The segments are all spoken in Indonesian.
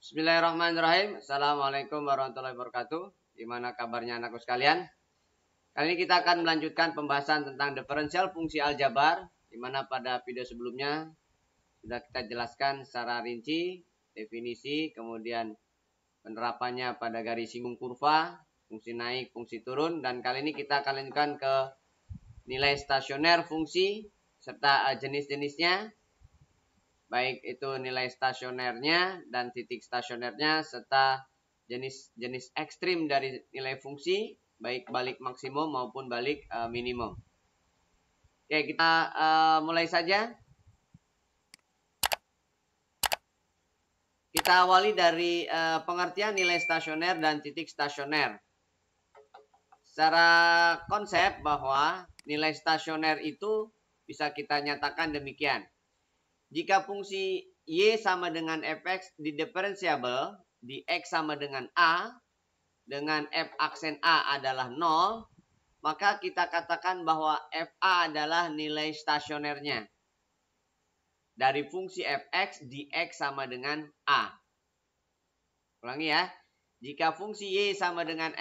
Bismillahirrahmanirrahim. Assalamualaikum warahmatullahi wabarakatuh. Gimana kabarnya anakku sekalian? Kali ini kita akan melanjutkan pembahasan tentang diferensial fungsi aljabar, di mana pada video sebelumnya sudah kita jelaskan secara rinci definisi, kemudian penerapannya pada garis singgung kurva, fungsi naik, fungsi turun, dan kali ini kita akan lanjutkan ke nilai stasioner fungsi serta jenis-jenisnya, baik itu nilai stasionernya dan titik stasionernya serta jenis-jenis ekstrim dari nilai fungsi, baik balik maksimum maupun balik minimum. Oke, kita mulai saja. Kita awali dari pengertian nilai stasioner dan titik stasioner. Secara konsep bahwa nilai stasioner itu bisa kita nyatakan demikian. Jika fungsi Y sama dengan fx diferensiabel di X sama dengan A, dengan F aksen A adalah 0, maka kita katakan bahwa FA adalah nilai stasionernya dari fungsi fx di X sama dengan A. Ulangi ya. Jika fungsi Y sama dengan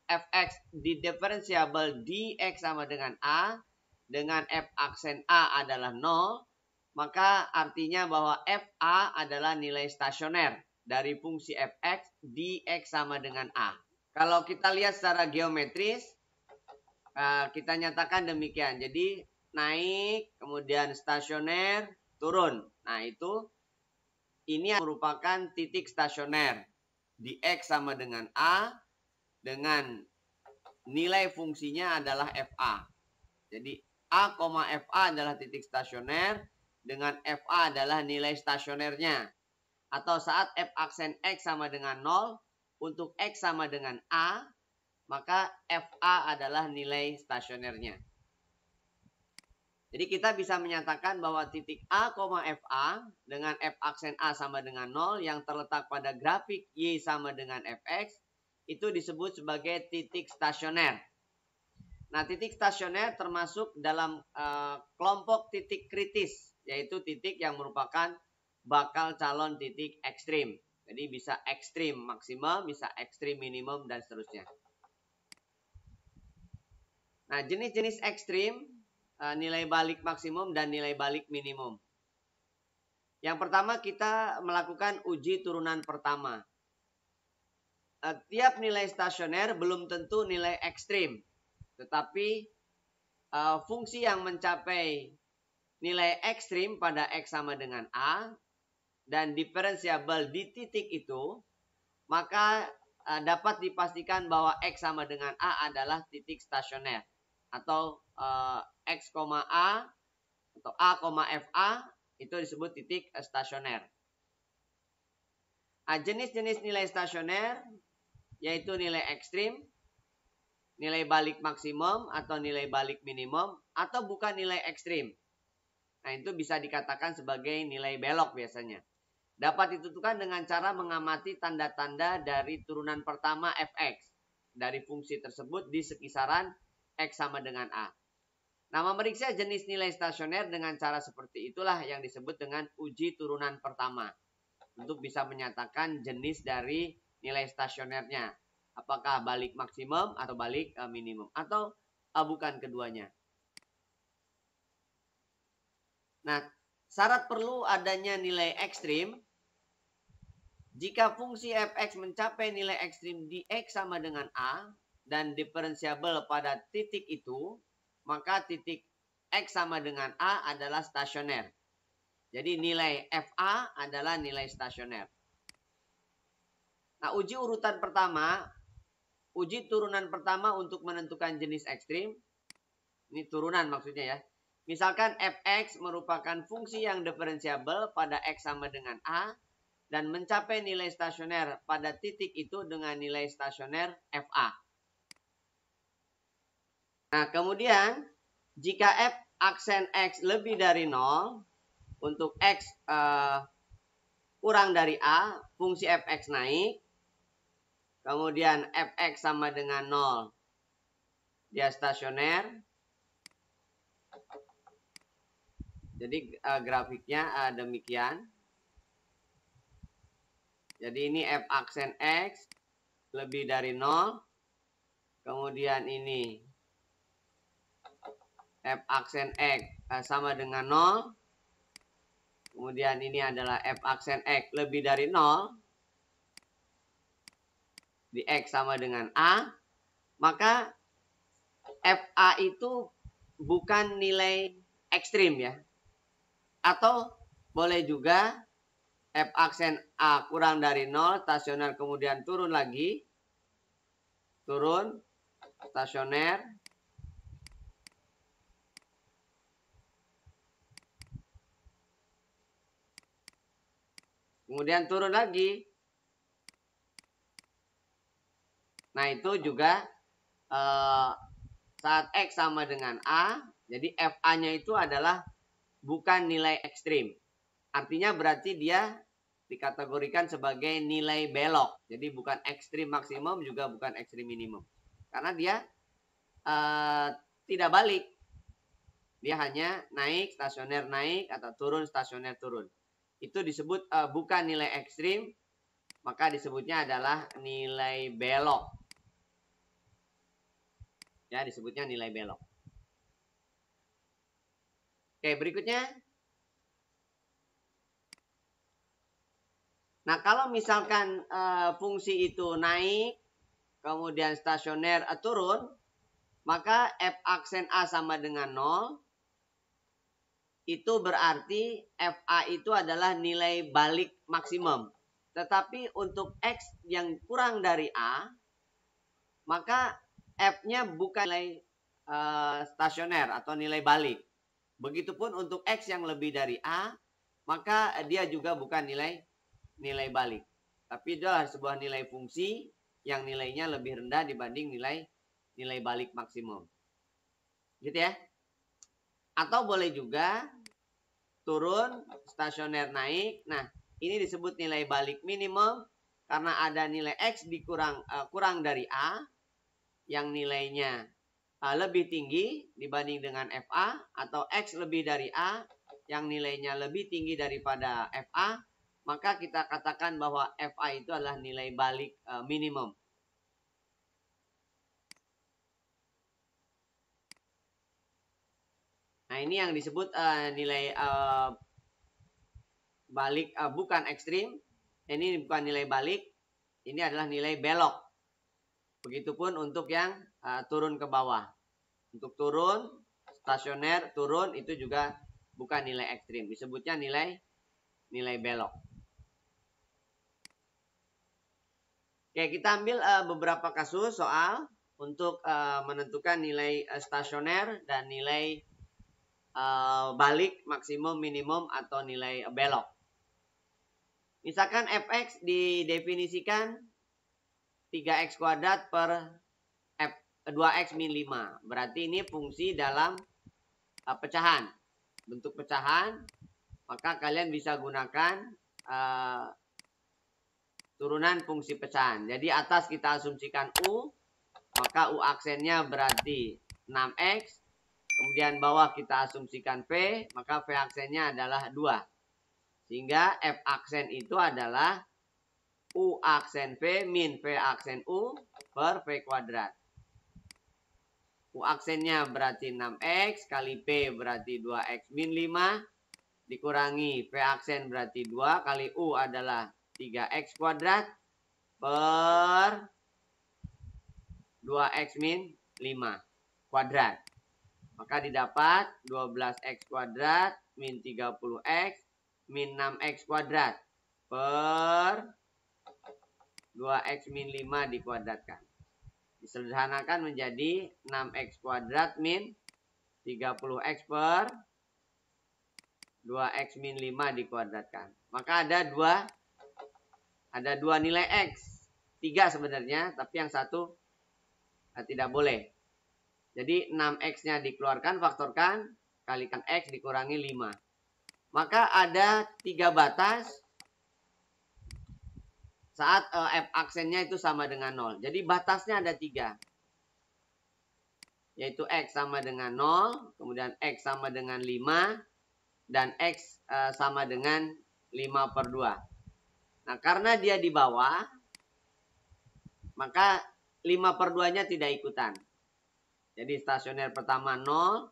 fx diferensiabel di X sama dengan A, dengan F aksen A adalah 0, maka artinya bahwa FA adalah nilai stasioner dari fungsi fx di X sama dengan A. Kalau kita lihat secara geometris, kita nyatakan demikian. Jadi naik, kemudian stasioner, turun. Nah ini merupakan titik stasioner di X sama dengan A, dengan nilai fungsinya adalah FA. Jadi A, FA adalah titik stasioner, dengan FA adalah nilai stasionernya. Atau saat F aksen X sama dengan 0, untuk X sama dengan A, maka FA adalah nilai stasionernya. Jadi kita bisa menyatakan bahwa titik A, FA dengan F aksen A sama dengan 0 yang terletak pada grafik Y sama dengan Fx, itu disebut sebagai titik stasioner. Nah, titik stasioner termasuk dalam kelompok titik kritis, yaitu titik yang merupakan bakal calon titik ekstrim. Jadi bisa ekstrim maksimum, bisa ekstrim minimum, dan seterusnya. Nah, jenis-jenis ekstrim, nilai balik maksimum dan nilai balik minimum. Yang pertama kita melakukan uji turunan pertama. Tiap nilai stasioner belum tentu nilai ekstrim. Tetapi fungsi yang mencapai nilai ekstrim pada X sama dengan A dan diferensiabel di titik itu, maka dapat dipastikan bahwa X sama dengan A adalah titik stasioner. Atau X, A atau A, FA itu disebut titik stasioner. Jenis-jenis nilai stasioner yaitu nilai ekstrim, nilai balik maksimum atau nilai balik minimum, atau bukan nilai ekstrim. Nah, itu bisa dikatakan sebagai nilai belok biasanya. Dapat ditentukan dengan cara mengamati tanda-tanda dari turunan pertama fx dari fungsi tersebut di sekisaran X sama dengan A. Nah, memeriksa jenis nilai stasioner dengan cara seperti itulah yang disebut dengan uji turunan pertama. Untuk bisa menyatakan jenis dari nilai stasionernya. Apakah balik maksimum atau balik minimum. Atau bukan keduanya. Nah, syarat perlu adanya nilai ekstrim. Jika fungsi fx mencapai nilai ekstrim di X sama dengan A dan diferensiabel pada titik itu, maka titik X sama dengan A adalah stasioner. Jadi nilai FA adalah nilai stasioner. Nah, uji urutan pertama, uji turunan pertama untuk menentukan jenis ekstrim. Ini turunan maksudnya ya. Misalkan fx merupakan fungsi yang diferensiabel pada X sama dengan A dan mencapai nilai stasioner pada titik itu dengan nilai stasioner FA. Nah, kemudian jika F aksen X lebih dari 0, untuk X kurang dari A, fungsi fx naik. Kemudian fx sama dengan 0, dia stasioner. Jadi grafiknya demikian. Jadi ini F aksen X lebih dari 0. Kemudian ini F aksen X sama dengan 0. Kemudian ini adalah F aksen X lebih dari 0. Di X sama dengan A. Maka FA itu bukan nilai ekstrim ya. Atau boleh juga F aksen A kurang dari 0, stasioner kemudian turun lagi. Turun, stasioner. Kemudian turun lagi. Nah itu juga saat X sama dengan A. Jadi FA-nya itu adalah bukan nilai ekstrim. Artinya berarti dia dikategorikan sebagai nilai belok. Jadi bukan ekstrim maksimum juga bukan ekstrim minimum. Karena dia tidak balik. Dia hanya naik, stasioner naik, atau turun, stasioner turun. Itu disebut bukan nilai ekstrim, maka disebutnya adalah nilai belok. Ya, disebutnya nilai belok. Oke, berikutnya. Nah, kalau misalkan fungsi itu naik, kemudian stasioner turun, maka F aksen A sama dengan 0. Itu berarti FA itu adalah nilai balik maksimum. Tetapi untuk X yang kurang dari A, maka F-nya bukan nilai stasioner atau nilai balik. Begitupun untuk X yang lebih dari A, maka dia juga bukan nilai balik. Tapi itu adalah sebuah nilai fungsi yang nilainya lebih rendah dibanding nilai balik maksimum. Gitu ya. Atau boleh juga turun, stasioner naik. Nah, ini disebut nilai balik minimum karena ada nilai X kurang dari A yang nilainya lebih tinggi dibanding dengan FA, atau X lebih dari A yang nilainya lebih tinggi daripada FA, maka kita katakan bahwa FA itu adalah nilai balik minimum. Nah, ini yang disebut nilai balik bukan ekstrim. Ini bukan nilai balik, ini adalah nilai belok. Begitupun untuk yang turun ke bawah. Untuk turun, stasioner, turun itu juga bukan nilai ekstrim. Disebutnya nilai belok. Oke, kita ambil beberapa kasus soal untuk menentukan nilai stasioner dan nilai balik maksimum, minimum, atau nilai belok. Misalkan fx didefinisikan 3x kuadrat per 2x min 5. Berarti ini fungsi dalam pecahan. Bentuk pecahan, maka kalian bisa gunakan turunan fungsi pecahan. Jadi atas kita asumsikan U, maka U aksennya berarti 6x. Kemudian bawah kita asumsikan V, maka V aksennya adalah 2. Sehingga F aksen itu adalah U aksen V min V aksen U per V kuadrat. U aksennya berarti 6x kali P berarti 2x min 5 dikurangi V aksen berarti 2 kali U adalah 3x kuadrat per 2x min 5 kuadrat. Maka didapat 12x kuadrat min 30x min 6x kuadrat per 2x min 5 dikuadratkan. Disederhanakan menjadi 6x kuadrat min 30x per 2x min 5 dikuadratkan. Maka ada dua nilai x. 3 sebenarnya, tapi yang satu tidak boleh. Jadi 6x-nya dikeluarkan, faktorkan, kalikan x dikurangi 5. Maka ada 3 batas saat F aksennya itu sama dengan 0. Jadi batasnya ada 3. Yaitu X sama dengan 0, kemudian X sama dengan 5, dan X sama dengan 5/2. Nah, karena dia di bawah, maka 5/2-nya tidak ikutan. Jadi stasioner pertama 0,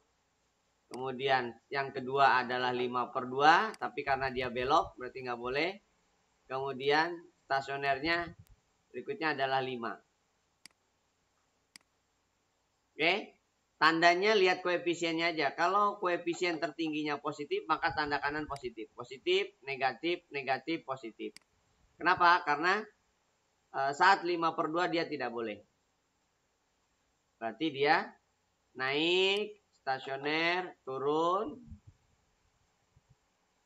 kemudian yang kedua adalah 5/2, tapi karena dia belok berarti nggak boleh. Kemudian stasionernya berikutnya adalah 5. Oke, tandanya lihat koefisiennya aja. Kalau koefisien tertingginya positif, maka tanda kanan positif. Positif, negatif, negatif, positif. Kenapa? Karena saat 5/2 dia tidak boleh. Berarti dia naik, stasioner, turun.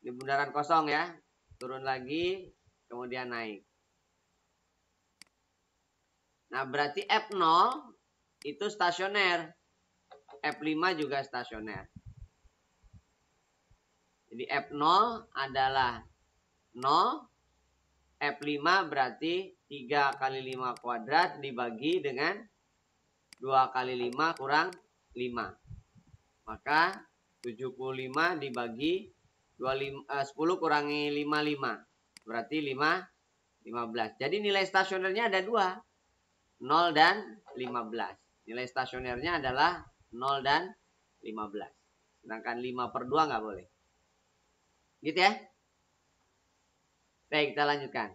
Di bundaran kosong ya. Turun lagi, kemudian naik. Nah, berarti F0 itu stasioner. F5 juga stasioner. Jadi F0 adalah 0. F5 berarti 3 kali 5 kuadrat dibagi dengan 2 kali 5 kurang 5. Maka 75 dibagi 10 kurangi 55. Berarti 15. Jadi nilai stasionernya ada 2. 0 dan 15. Nilai stasionernya adalah 0 dan 15. Sedangkan 5/2 nggak boleh. Gitu ya. Baik, kita lanjutkan.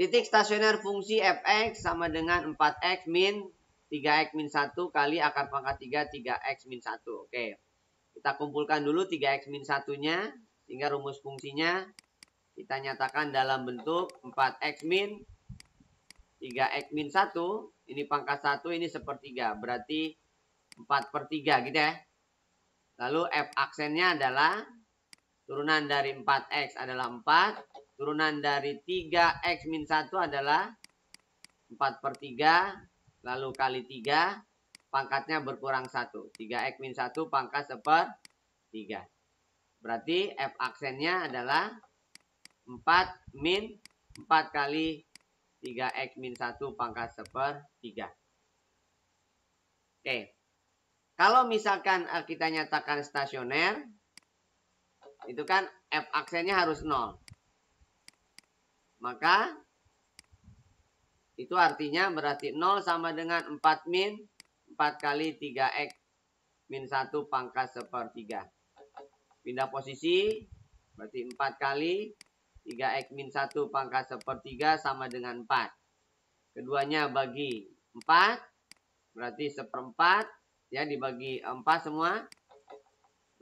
Titik stasioner fungsi fx sama dengan 4x min 3x min 1 kali akar pangkat 3, 3x min 1. Oke. Kita kumpulkan dulu 3x min 1-nya. Sehingga rumus fungsinya kita nyatakan dalam bentuk 4x min 3x min 1. Ini pangkat 1, ini sepertiga. Berarti 4/3 gitu ya. Lalu f aksennya adalah turunan dari 4x adalah 4. Turunan dari 3x min 1 adalah 4/3. Lalu kali 3. Pangkatnya berkurang 1. 3x min 1 pangkat 1/3. Berarti f aksennya adalah 4 min 4 kali 3x min 1 pangkat 1/3. Oke. Kalau misalkan kita nyatakan stasioner, itu kan f aksennya harus 0. Maka itu artinya berarti 0 sama dengan 4 min 4 kali 3x min 1 pangkat 1/3. Pindah posisi, berarti 4 kali 3x min 1 pangkat 1/3 sama dengan 4. Keduanya bagi 4, berarti 1/4. Ya, dibagi 4 semua.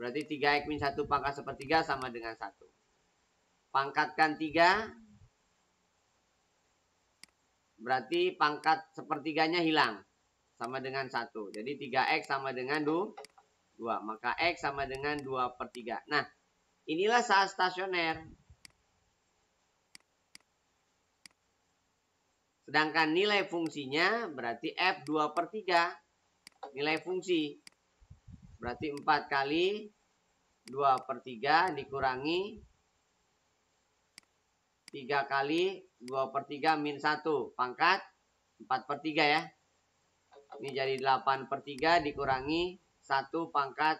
Berarti 3x min 1 pangkat 1/3 sama dengan 1. Pangkatkan 3. Berarti pangkat 1/3-nya hilang. Sama dengan 1. Jadi 3x sama dengan 2. Maka x sama dengan 2/3. Nah, inilah saat stasioner. Sedangkan nilai fungsinya berarti f 2/3. Nilai fungsi. Berarti 4 kali 2/3 dikurangi 3 kali 2/3 min 1. Pangkat 4/3 ya. Ini jadi 8/3 dikurangi 1 pangkat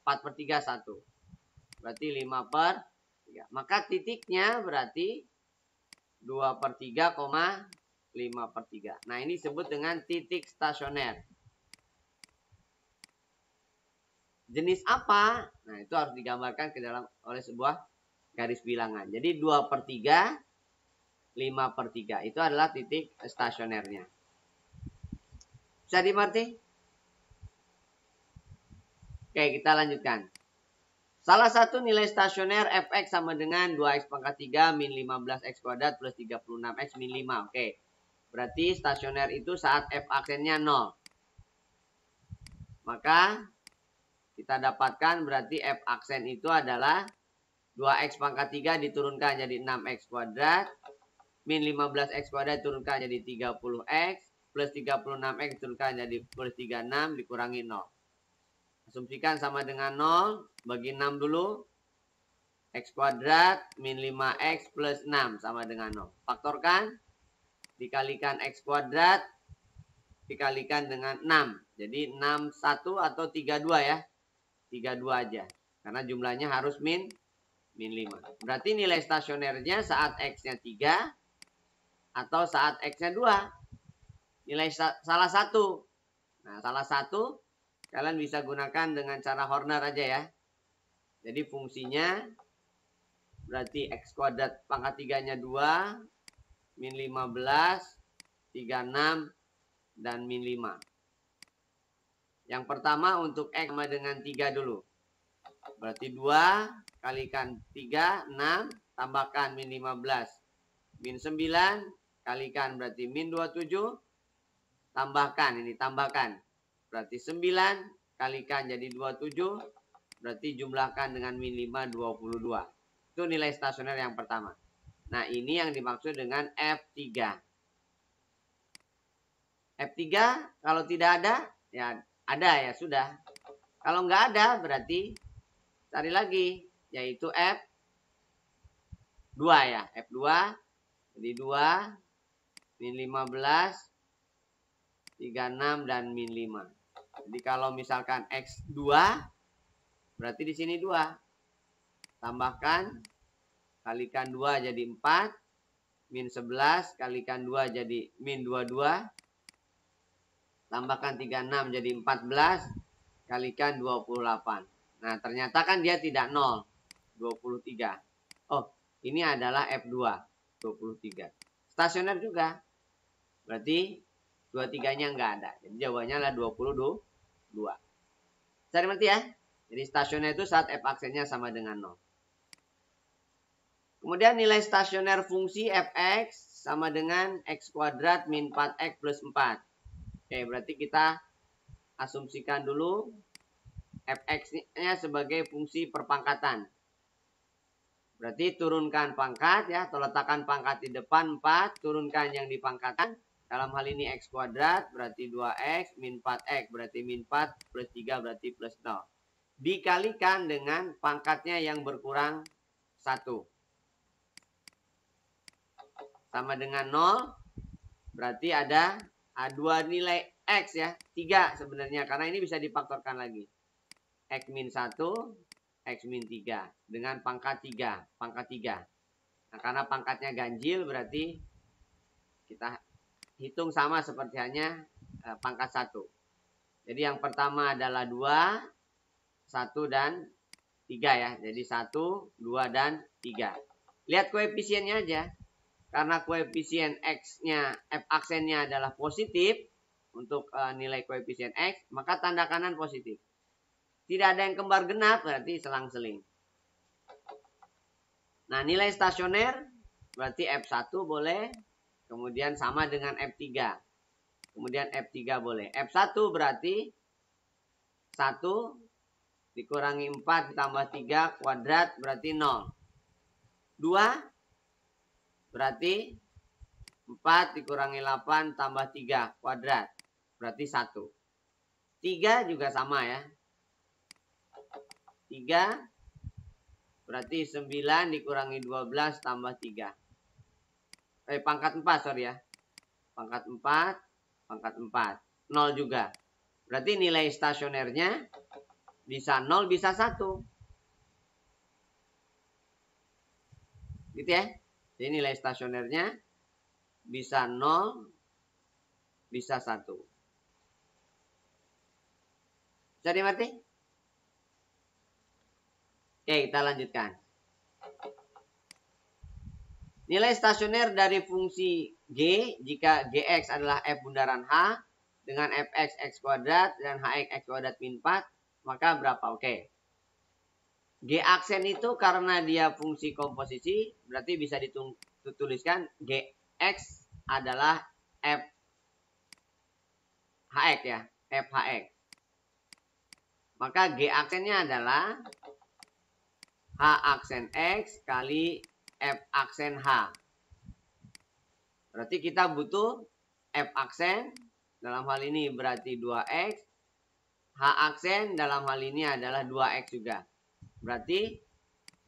4/3 1. Berarti 5/3. Maka titiknya berarti 2/3, 5/3. Nah, ini disebut dengan titik stasioner. Jenis apa? Nah, itu harus digambarkan ke dalam oleh sebuah garis bilangan. Jadi 2/3, 5/3. Itu adalah titik stasionernya. Bisa dimengerti? Oke, kita lanjutkan. Salah satu nilai stasioner fx sama dengan 2x pangkat 3 min 15x kuadrat plus 36x min 5. Oke. Berarti stasioner itu saat f aksennya 0. Maka kita dapatkan berarti f aksen itu adalah 2x pangkat 3 diturunkan jadi 6x kuadrat. Min 15x kuadrat diturunkan jadi 30x. Plus 36x diturunkan jadi plus 36 dikurangi 0. Asumsikan sama dengan 0. Bagi 6 dulu. X kuadrat min 5x plus 6 sama dengan 0. Faktorkan. Dikalikan x kuadrat. Dikalikan dengan 6. Jadi 61 atau 32 ya. 32 aja. Karena jumlahnya harus min min 5. Berarti nilai stasionernya saat X-nya 3 atau saat X-nya 2. Nilai salah satu. Nah, salah satu kalian bisa gunakan dengan cara Horner aja ya. Jadi fungsinya berarti X kuadrat pangkat 3-nya 2, min 15, 36, dan min 5. Yang pertama untuk X sama dengan 3 dulu. Berarti 2 kalikan 3, 6, tambahkan min 15. Min 9, kalikan berarti min 27, tambahkan, ini tambahkan. Berarti 9, kalikan jadi 27, berarti jumlahkan dengan min 5, 22. Itu nilai stasioner yang pertama. Nah, ini yang dimaksud dengan F3. F3 kalau tidak ada, ya ada ya sudah. Kalau nggak ada berarti cari lagi, yaitu F2 ya. F2 jadi 2, min 15, 36, dan min 5. Jadi kalau misalkan X2 berarti di sini 2. Tambahkan, kalikan 2 jadi 4, min 11 kalikan 2 jadi min 22. Tambahkan 36 jadi 14, kalikan 28. Nah, ternyata kan dia tidak 0, 23. Oh, ini adalah F2, 23. Stasioner juga. Berarti 23-nya enggak ada. Jadi jawabannya adalah 22. Bisa dimengerti ya? Jadi stasioner itu saat F aksennya sama dengan 0. Kemudian nilai stasioner fungsi Fx sama dengan X kuadrat min 4X plus 4. Oke, berarti kita asumsikan dulu Fx-nya sebagai fungsi perpangkatan. Berarti turunkan pangkat ya, atau letakkan pangkat di depan 4, turunkan yang di pangkatan. Dalam hal ini X kuadrat berarti 2X min 4X berarti min 4 plus 3 berarti plus 0. Dikalikan dengan pangkatnya yang berkurang 1. Sama dengan 0, berarti ada dua nilai X ya, 3 sebenarnya, karena ini bisa difaktorkan lagi. X min 1, X min 3 dengan pangkat 3, pangkat 3. Nah, karena pangkatnya ganjil berarti kita hitung sama seperti hanya pangkat 1. Jadi yang pertama adalah 2, 1 dan 3 ya. Jadi 1, 2 dan 3. Lihat koefisiennya aja. Karena koefisien X-nya, F aksennya adalah positif untuk nilai koefisien X, maka tanda kanan positif. Tidak ada yang kembar genap, berarti selang-seling. Nah, nilai stasioner berarti F1 boleh, kemudian sama dengan F3. Kemudian F3 boleh. F1 berarti 1 dikurangi 4 ditambah 3 kuadrat berarti 0. 2 berarti 4 dikurangi 8 tambah 3 kuadrat. Berarti 1. 3 juga sama ya. 3 berarti 9 dikurangi 12 tambah 3. Pangkat 4 sorry ya. Pangkat 4, pangkat 4. 0 juga. Berarti nilai stasionernya bisa 0 bisa 1. Gitu ya. Jadi nilai stasionernya bisa 0, bisa 1. Bisa dimengerti? Oke, kita lanjutkan. Nilai stasioner dari fungsi G jika Gx adalah F bundaran H dengan Fx X kuadrat dan Hx X kuadrat min 4, maka berapa? Oke. G aksen itu karena dia fungsi komposisi, berarti bisa dituliskan Gx adalah F Hx ya, F Hx. Maka G aksennya adalah H aksen X kali F aksen H. Berarti kita butuh F aksen, dalam hal ini berarti 2X. H aksen dalam hal ini adalah 2X juga. Berarti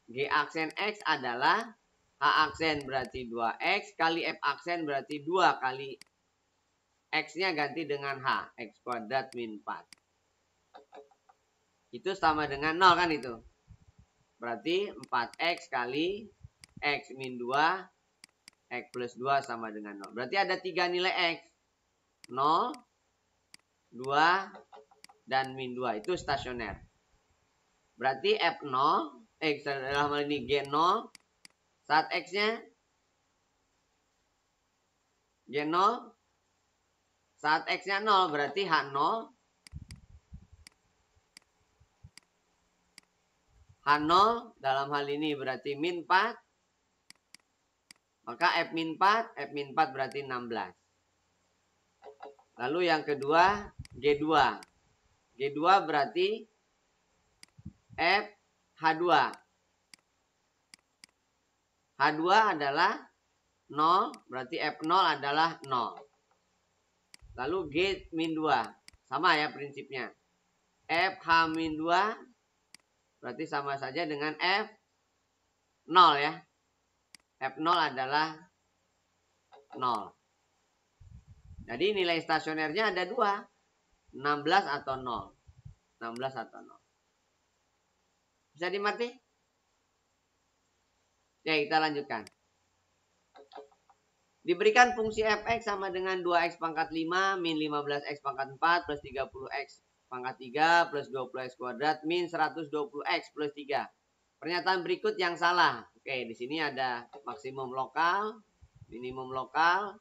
G aksen X adalah H aksen berarti 2X kali F aksen berarti 2 kali X-nya ganti dengan H. X kuadrat min 4. Itu sama dengan 0 kan itu. Berarti 4x kali x min 2, x plus 2 sama dengan 0. Berarti ada 3 nilai x. 0, 2, dan min 2. Itu stasioner. Berarti F0, dalam hal ini G0, saat X-nya G0, saat X-nya 0, berarti H0. H0 dalam hal ini berarti min 4. Maka F min 4, F min 4 berarti 16. Lalu yang kedua, G2. G2 berarti F H2. H2 adalah 0, berarti F0 adalah 0. Lalu G min 2. Sama ya prinsipnya. F H min 2 berarti sama saja dengan F0 ya. F0 adalah 0. Jadi nilai stasionernya ada 2. 16 atau 0. 16 atau 0. Bisa dimengerti? Ya, kita lanjutkan. Diberikan fungsi fx sama dengan 2x pangkat 5 min 15x pangkat 4 plus 30x pangkat 3 plus 20x kuadrat min 120x plus 3. Pernyataan berikut yang salah. Oke, di sini ada maksimum lokal, minimum lokal,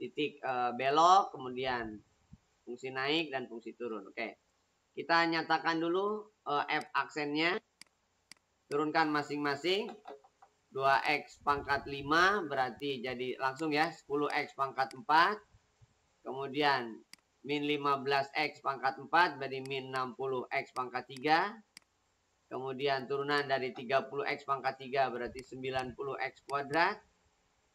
titik belok, kemudian fungsi naik dan fungsi turun. Oke, kita nyatakan dulu f aksennya. Turunkan masing-masing. 2x pangkat 5 berarti jadi langsung ya 10x pangkat 4. Kemudian min 15x pangkat 4 berarti min 60x pangkat 3. Kemudian turunan dari 30x pangkat 3 berarti 90x kuadrat.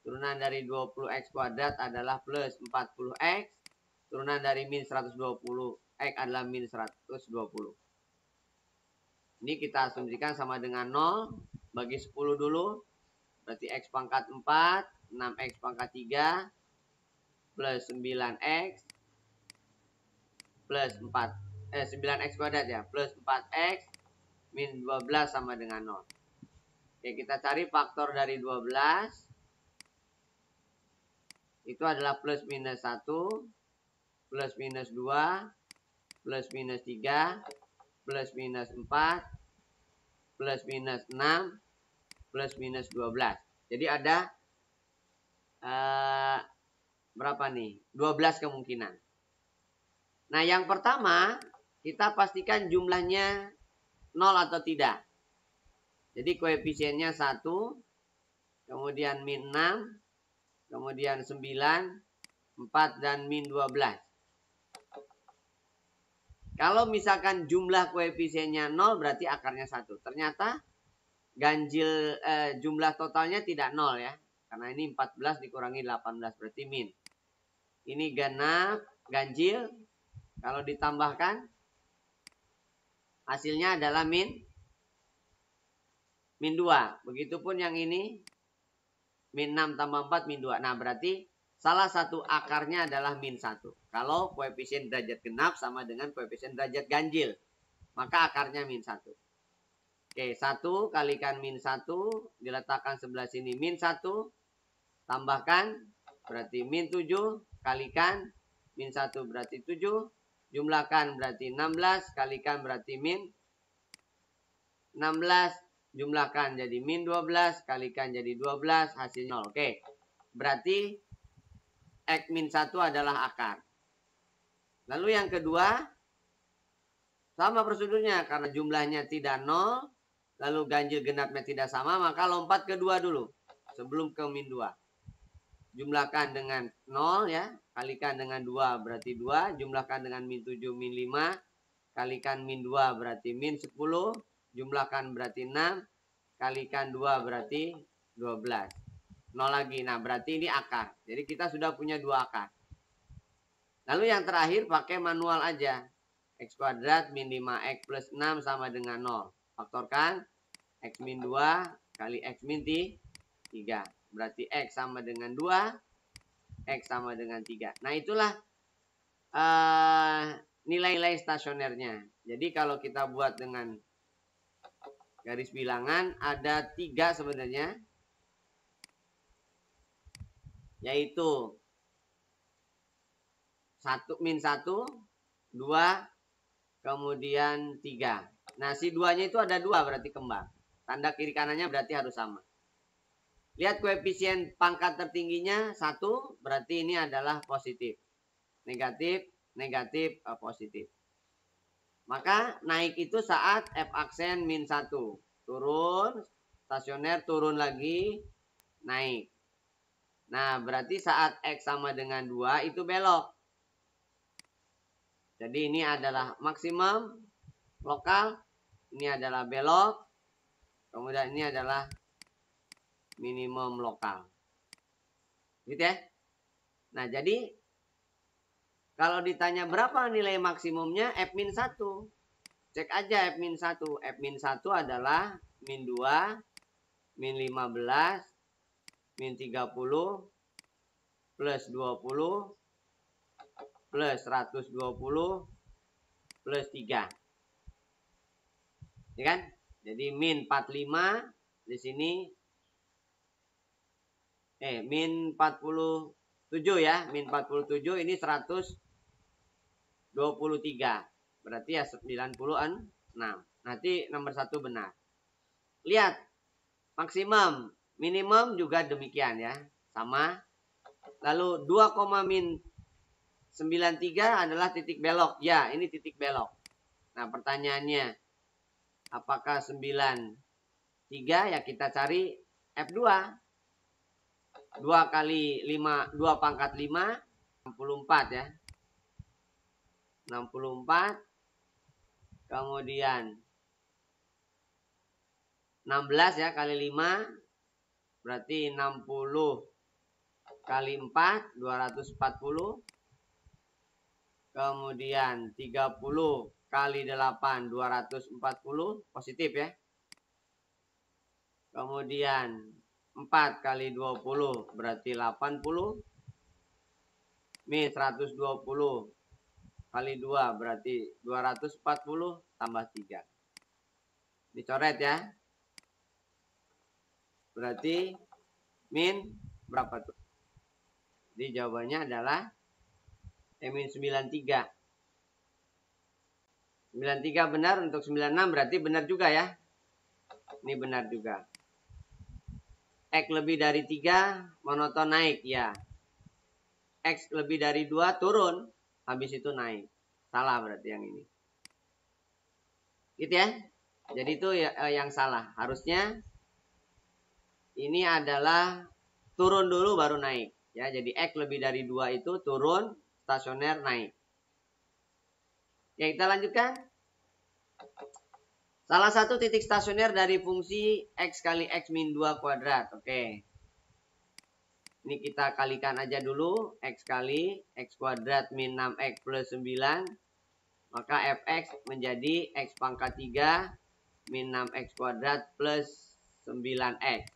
Turunan dari 20x kuadrat adalah plus 40x. Turunan dari min 120x adalah min 120. Ini kita asumsikan sama dengan 0. Bagi 10 dulu. Berarti x pangkat 4, 6x pangkat 3, plus 9x, plus 9x kuadrat ya, plus 4x, min 12 sama dengan 0. Oke, kita cari faktor dari 12. Itu adalah plus minus 1, plus minus 2, plus minus 3, plus minus 4, plus minus 6, plus minus 12. Jadi ada berapa nih? 12 kemungkinan. Nah, yang pertama kita pastikan jumlahnya 0 atau tidak. Jadi koefisiennya 1, kemudian min 6, kemudian 9, 4, dan min 12. Kalau misalkan jumlah koefisiennya 0 berarti akarnya 1. Ternyata ganjil jumlah totalnya tidak 0 ya. Karena ini 14 dikurangi 18 berarti min. Ini genap ganjil. Kalau ditambahkan hasilnya adalah min 2. Begitupun yang ini min 6 tambah 4 min 2. Nah, berarti salah satu akarnya adalah min 1. Kalau koefisien derajat genap sama dengan koefisien derajat ganjil, maka akarnya min 1. Oke, 1 kalikan min 1, diletakkan sebelah sini min 1, tambahkan berarti min 7, kalikan min 1 berarti 7, jumlahkan berarti 16, kalikan berarti min 16, jumlahkan jadi min 12, kalikan jadi 12, hasilnya 0. Oke, berarti x min 1 adalah akar. Lalu yang kedua, sama prosedurnya, karena jumlahnya tidak 0, lalu ganjil genapnya tidak sama, maka lompat ke 2 dulu. Sebelum ke min 2. Jumlahkan dengan 0 ya. Kalikan dengan 2 berarti 2. Jumlahkan dengan min 7 min 5. Kalikan min 2 berarti min 10. Jumlahkan berarti 6. Kalikan 2 berarti 12. 0 lagi. Nah, berarti ini akar. Jadi kita sudah punya 2 akar. Lalu yang terakhir pakai manual aja. X kuadrat min 5x plus 6 sama dengan 0. Faktorkan. X min 2 kali X min 3. Berarti X sama dengan 2. X sama dengan 3. Nah, itulah nilai-nilai stasionernya. Jadi kalau kita buat dengan garis bilangan ada 3 sebenarnya, yaitu 1, -1, 2, kemudian 3. Nah, si 2-nya itu ada 2 berarti kembar. Tanda kiri kanannya berarti harus sama. Lihat koefisien pangkat tertingginya 1, berarti ini adalah positif. Negatif, negatif, positif. Maka naik itu saat F aksen -1. Turun, stasioner turun lagi, naik. Nah, berarti saat X sama dengan 2 itu belok. Jadi ini adalah maksimum lokal, ini adalah belok, kemudian ini adalah minimum lokal. Gitu ya. Nah, jadi kalau ditanya berapa nilai maksimumnya F-1, cek aja F-1. F-1 adalah -2, -15, -30, +20, +120, +3. Ya kan? Jadi -45 di sini -47 ya. -47 ini 123. Berarti ya 96. Nanti nomor 1 benar. Lihat. Maksimum, minimum juga demikian ya. Sama. Lalu 2,-93 adalah titik belok. Ya, ini titik belok. Nah, pertanyaannya, apakah 93? Ya, kita cari F2. 2 kali 5, 2 pangkat 5, 64 ya. 64. Kemudian 16 ya kali 5. Berarti 60 kali 4, 240. Kemudian 30 kali 8, 240. Positif ya. Kemudian 4 kali 20 berarti 80. Min 120 kali 2 berarti 240 tambah 3. Dicoret ya. Berarti min berapa tuh? Jadi jawabannya adalah -93. 93 benar, untuk 96 berarti benar juga ya. Ini benar juga. X lebih dari 3 monoton naik ya. X lebih dari 2 turun, habis itu naik. Salah berarti yang ini. Gitu ya. Jadi itu yang salah. Harusnya ini adalah turun dulu baru naik. Ya, jadi X lebih dari 2 itu turun, stasioner naik. Ya, kita lanjutkan. Salah satu titik stasioner dari fungsi X kali X min 2 kuadrat. Oke. Ini kita kalikan aja dulu. X kali X kuadrat min 6X plus 9. Maka Fx menjadi X pangkat 3 min 6X kuadrat plus 9X.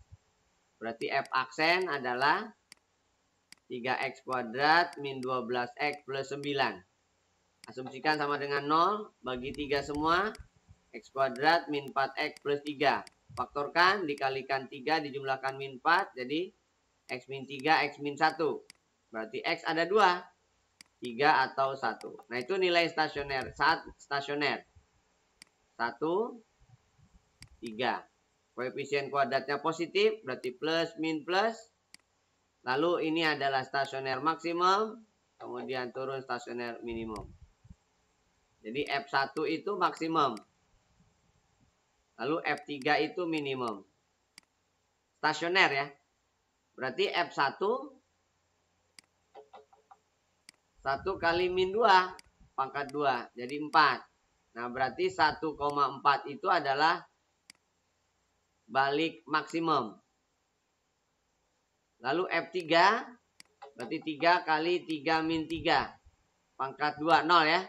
Berarti F aksen adalah 3X kuadrat min 12X plus 9. Asumsikan sama dengan 0. Bagi 3 semua. X kuadrat min 4X plus 3. Faktorkan, dikalikan 3, dijumlahkan min 4. Jadi X min 3, X min 1. Berarti X ada 2. 3 atau 1. Nah, itu nilai stasioner. Saat stasioner. 1, 3. Koefisien kuadratnya positif, berarti plus, min, plus. Lalu ini adalah stasioner maksimum, kemudian turun stasioner minimum. Jadi F1 itu maksimum. Lalu F3 itu minimum. Stasioner ya. Berarti F1 1 kali min 2 pangkat 2 jadi 4. Nah, berarti 1,4 itu adalah balik maksimum. Lalu F3 berarti 3 kali 3 min 3 pangkat 2 0 ya.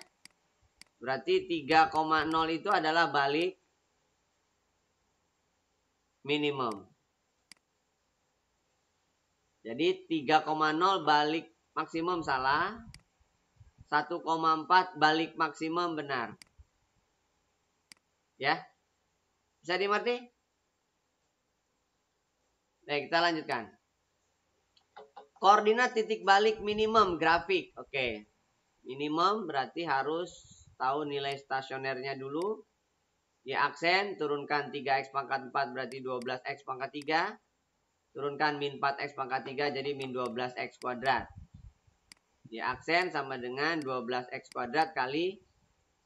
Berarti 3,0 itu adalah balik minimum. Jadi 3,0 balik maksimum salah. 1,4 balik maksimum benar. Ya. Bisa dimengerti? Baik, kita lanjutkan. Koordinat titik balik minimum grafik. Oke. Minimum berarti harus tahu nilai stasionernya dulu. Di aksen, turunkan 3x pangkat 4 berarti 12x pangkat 3. Turunkan min 4x pangkat 3 jadi min 12x kuadrat. Di aksen sama dengan 12x kuadrat kali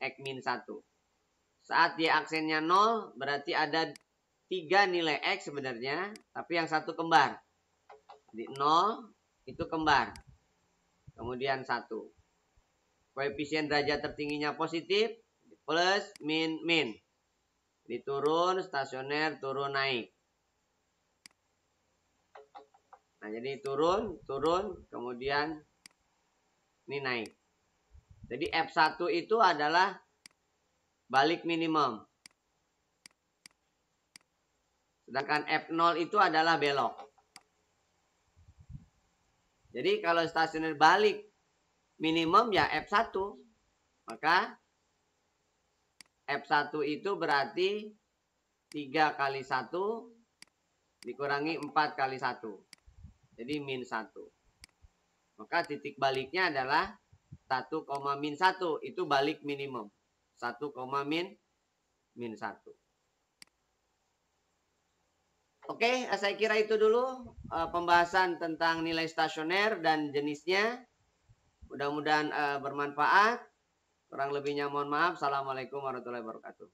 x min 1. Saat di aksennya 0 berarti ada 3 nilai x sebenarnya. Tapi yang satu kembar. Jadi 0 itu kembar. Kemudian 1. Koefisien derajat tertingginya positif. Plus min min. Jadi turun, stasioner, turun, naik. Nah, jadi turun, kemudian ini naik. Jadi F1 itu adalah balik minimum. Sedangkan F0 itu adalah belok. Jadi kalau stasioner balik minimum ya F1. Maka F1 itu berarti 3 kali 1 dikurangi 4 kali 1. Jadi min 1. Maka titik baliknya adalah 1, min 1. Itu balik minimum. 1, min 1. Oke, saya kira itu dulu pembahasan tentang nilai stasioner dan jenisnya. Mudah-mudahan bermanfaat. Kurang lebihnya mohon maaf. Assalamualaikum warahmatullahi wabarakatuh.